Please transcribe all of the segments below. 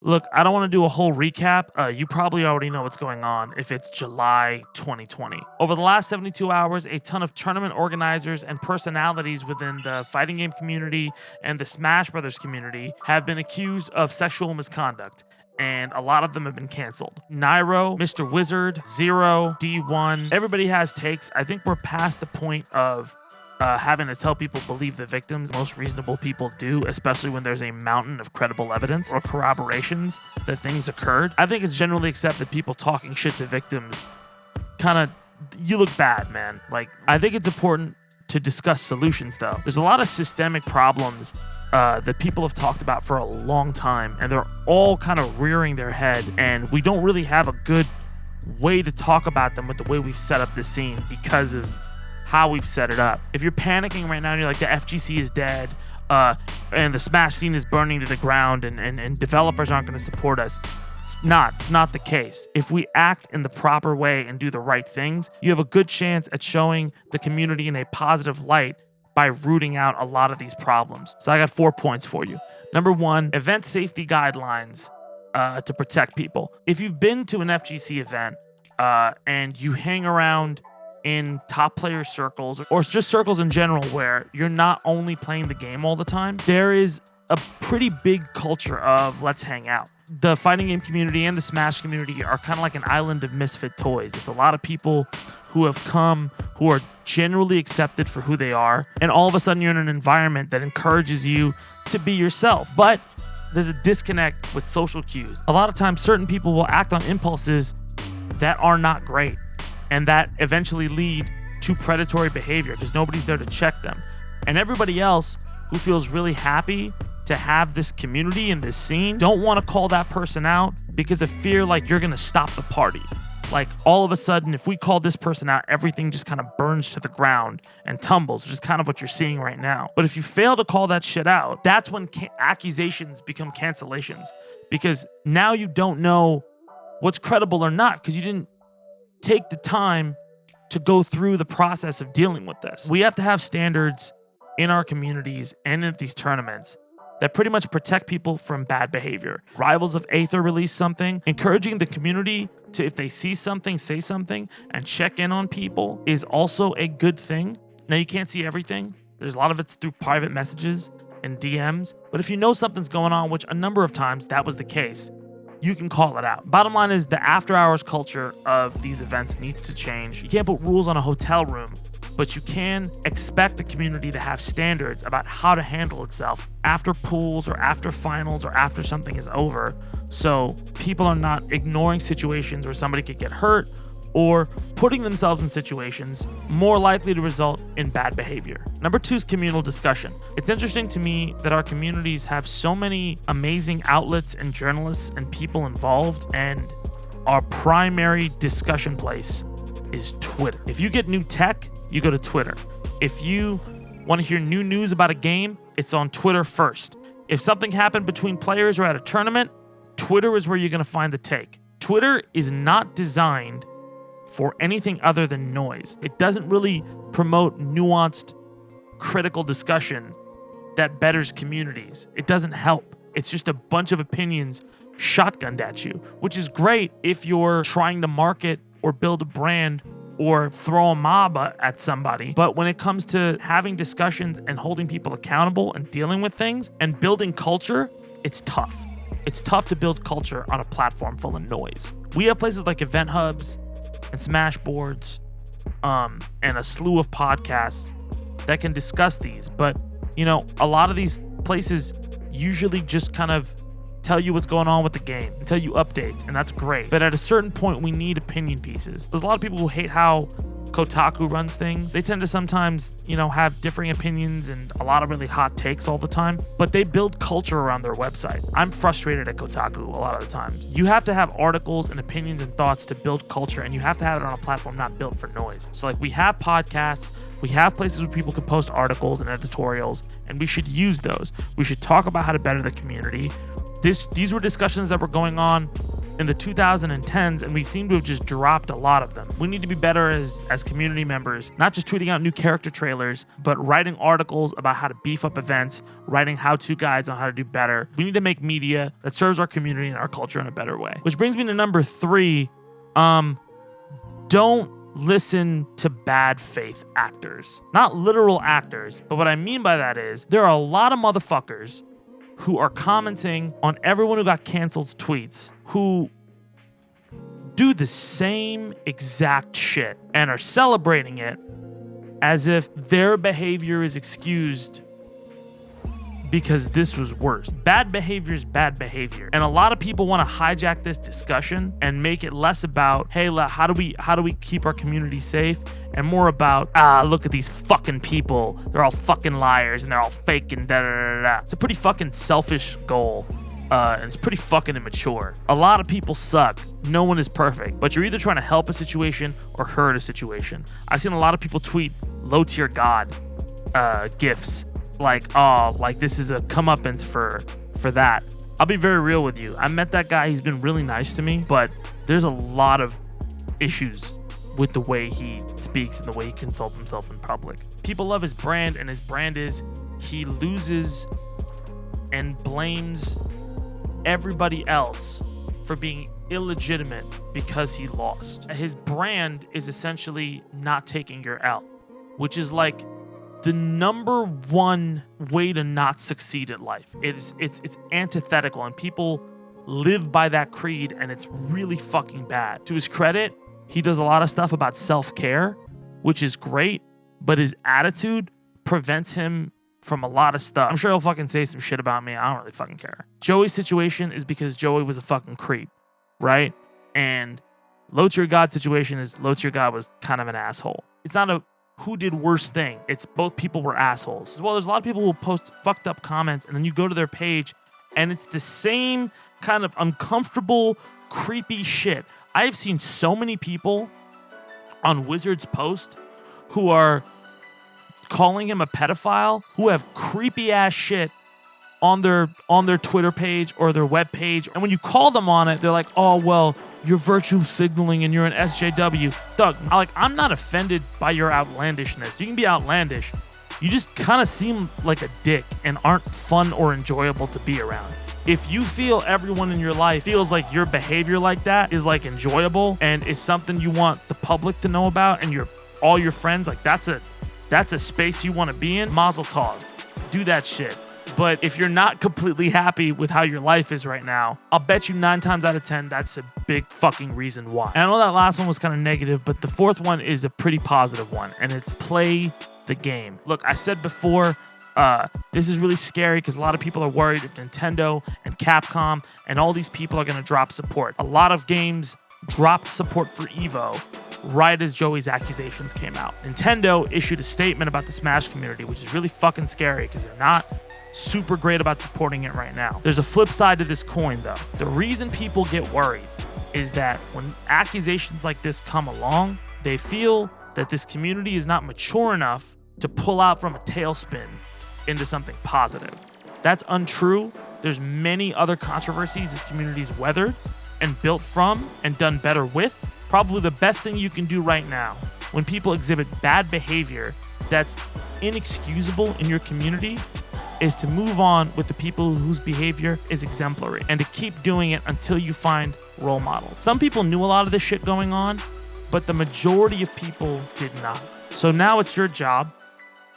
Look, I don't want to do a whole recap. You probably already know what's going on if it's July 2020. Over the last 72 hours, a ton of tournament organizers and personalities within the fighting game community and the Smash Brothers community have been accused of sexual misconduct, and a lot of them have been canceled. Nairo, Mr. Wizard, Zero, D1, everybody has takes. I think we're past the point of having to tell people believe the victims. Most reasonable people do, especially when there's a mountain of credible evidence or corroborations that things occurred. I think it's generally accepted people talking shit to victims you look bad, man. Like, I think it's important to discuss solutions, though. There's a lot of systemic problems that people have talked about for a long time, and they're all kind of rearing their head, and we don't really have a good way to talk about them with the way we've set up this scene because of how we've set it up. If you're panicking right now and you're like, the FGC is dead, and the Smash scene is burning to the ground, and developers aren't going to support us, it's not the case. If we act in the proper way and do the right things, you have a good chance at showing the community in a positive light by rooting out a lot of these problems. So I got 4 points for you. Number 1, event safety guidelines to protect people. If you've been to an FGC event and you hang around in top player circles or just circles in general where you're not only playing the game all the time, there is a pretty big culture of let's hang out. The fighting game community and the Smash community are kind of like an island of misfit toys. It's a lot of people who have come who are generally accepted for who they are, and all of a sudden you're in an environment that encourages you to be yourself. But there's a disconnect with social cues. A lot of times certain people will act on impulses that are not great, and that eventually lead to predatory behavior because nobody's there to check them. And everybody else who feels really happy to have this community and this scene don't want to call that person out because of fear like you're going to stop the party. Like, all of a sudden, if we call this person out, everything just kind of burns to the ground and tumbles, which is kind of what you're seeing right now. But if you fail to call that shit out, that's when accusations become cancellations, because now you don't know what's credible or not because you didn't take the time to go through the process of dealing with this. We have to have standards in our communities and in these tournaments that pretty much protect people from bad behavior. Rivals of Aether released something, encouraging the community to, if they see something, say something, and check in on people is also a good thing. Now, you can't see everything. There's a lot of it's through private messages and DMs. But if you know something's going on, which a number of times that was the case, you can call it out. Bottom line is the after-hours culture of these events needs to change. You can't put rules on a hotel room, but you can expect the community to have standards about how to handle itself after pools or after finals or after something is over, so people are not ignoring situations where somebody could get hurt or putting themselves in situations more likely to result in bad behavior. Number 2 is communal discussion. It's interesting to me that our communities have so many amazing outlets and journalists and people involved, and our primary discussion place is Twitter. If you get new tech, you go to Twitter. If you want to hear new news about a game, it's on Twitter first. If something happened between players or at a tournament, Twitter is where you're going to find the take. Twitter is not designed for anything other than noise. It doesn't really promote nuanced, critical discussion that betters communities. It doesn't help. It's just a bunch of opinions shotgunned at you, which is great if you're trying to market or build a brand or throw a mob at somebody. But when it comes to having discussions and holding people accountable and dealing with things and building culture, it's tough. It's tough to build culture on a platform full of noise. We have places like event hubs and Smash boards and a slew of podcasts that can discuss these. But, you know, a lot of these places usually just kind of tell you what's going on with the game and tell you updates, and that's great. But at a certain point, we need opinion pieces. There's a lot of people who hate how Kotaku runs things. They tend to sometimes, you know, have differing opinions and a lot of really hot takes all the time, but they build culture around their website. I'm frustrated at Kotaku a lot of the times. You have to have articles and opinions and thoughts to build culture, and you have to have it on a platform not built for noise. So like, we have podcasts, we have places where people can post articles and editorials, and we should use those. We should talk about how to better the community. These were discussions that were going on in the 2010s, and we seem to have just dropped a lot of them. We need to be better as community members, not just tweeting out new character trailers, but writing articles about how to beef up events, writing how-to guides on how to do better. We need to make media that serves our community and our culture in a better way. Which brings me to number 3. Don't listen to bad faith actors. Not literal actors, but what I mean by that is there are a lot of motherfuckers who are commenting on everyone who got canceled's tweets who do the same exact shit and are celebrating it as if their behavior is excused because this was worse. Bad behavior is bad behavior. And a lot of people want to hijack this discussion and make it less about, hey, how do we keep our community safe? And more about, look at these fucking people. They're all fucking liars and they're all fake and da da da da. It's a pretty fucking selfish goal. And it's pretty fucking immature. A lot of people suck. No one is perfect. But you're either trying to help a situation or hurt a situation. I've seen a lot of people tweet low tier God gifs. Like, oh, like this is a comeuppance for that. I'll be very real with you. I met that guy. He's been really nice to me, but there's a lot of issues with the way he speaks and the way he consults himself in public. People love his brand, and his brand is he loses and blames everybody else for being illegitimate because he lost. His brand is essentially not taking your L, which is like the number one way to not succeed at life. It's antithetical, and people live by that creed, and it's really fucking bad. To his credit, he does a lot of stuff about self-care, which is great, but his attitude prevents him from a lot of stuff. I'm sure he'll fucking say some shit about me. I don't really fucking care. Joey's situation is because Joey was a fucking creep, right? And Low Tier God's situation is Low Tier God was kind of an asshole. It's not a who did worse thing. It's both people were assholes. Well, there's a lot of people who post fucked up comments, and then you go to their page, and it's the same kind of uncomfortable, creepy shit. I've seen so many people on Wizard's post who are calling him a pedophile, who have creepy ass shit on their Twitter page or their web page. And when you call them on it, they're like, oh, well, you're virtue signaling and you're an SJW. Doug, I'm not offended by your outlandishness. You can be outlandish. You just kind of seem like a dick and aren't fun or enjoyable to be around. If you feel everyone in your life feels like your behavior like that is like enjoyable and is something you want the public to know about and all your friends, like that's a space you want to be in, mazel tov. Do that shit. But if you're not completely happy with how your life is right now, I'll bet you 9 times out of 10, that's a big fucking reason why. And I know that last one was kind of negative, but the fourth one is a pretty positive one, and it's play the game. Look, I said before, this is really scary because a lot of people are worried if Nintendo and Capcom and all these people are going to drop support. A lot of games dropped support for Evo right as Joey's accusations came out. Nintendo issued a statement about the Smash community, which is really fucking scary because they're not super great about supporting it right now. There's a flip side to this coin, though. The reason people get worried is that when accusations like this come along, they feel that this community is not mature enough to pull out from a tailspin into something positive. That's untrue. There's many other controversies this community's weathered and built from and done better with. Probably the best thing you can do right now when people exhibit bad behavior that's inexcusable in your community is to move on with the people whose behavior is exemplary and to keep doing it until you find role models. Some people knew a lot of this shit going on, but the majority of people did not. So now it's your job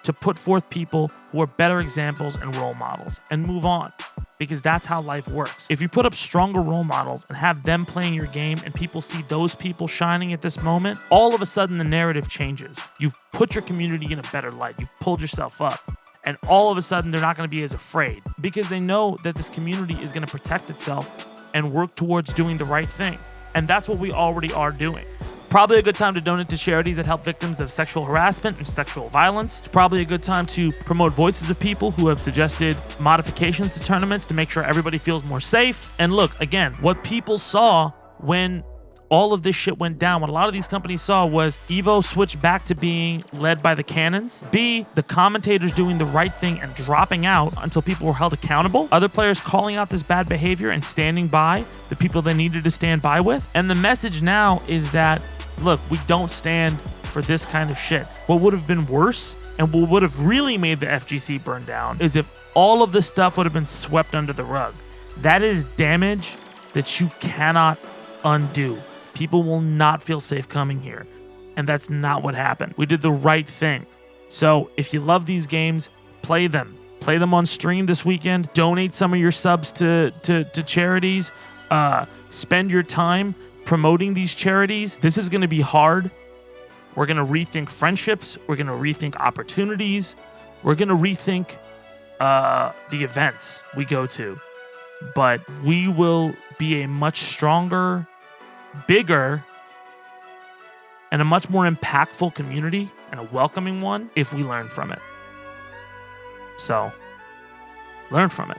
to put forth people who are better examples and role models and move on, because that's how life works. If you put up stronger role models and have them playing your game and people see those people shining at this moment, all of a sudden the narrative changes. You've put your community in a better light. You've pulled yourself up. And all of a sudden, they're not going to be as afraid because they know that this community is going to protect itself and work towards doing the right thing. And that's what we already are doing. Probably a good time to donate to charities that help victims of sexual harassment and sexual violence. It's probably a good time to promote voices of people who have suggested modifications to tournaments to make sure everybody feels more safe. And look, again, what people saw when all of this shit went down, what a lot of these companies saw was Evo switch back to being led by the cannons. B, the commentators doing the right thing and dropping out until people were held accountable. Other players calling out this bad behavior and standing by the people they needed to stand by with. And the message now is that, look, we don't stand for this kind of shit. What would have been worse and what would have really made the FGC burn down is if all of this stuff would have been swept under the rug. That is damage that you cannot undo. People will not feel safe coming here. And that's not what happened. We did the right thing. So if you love these games, play them. Play them on stream this weekend. Donate some of your subs to charities. Spend your time promoting these charities. This is going to be hard. We're going to rethink friendships. We're going to rethink opportunities. We're going to rethink the events we go to. But we will be a much stronger, bigger, and a much more impactful community and a welcoming one if we learn from it. So, learn from it.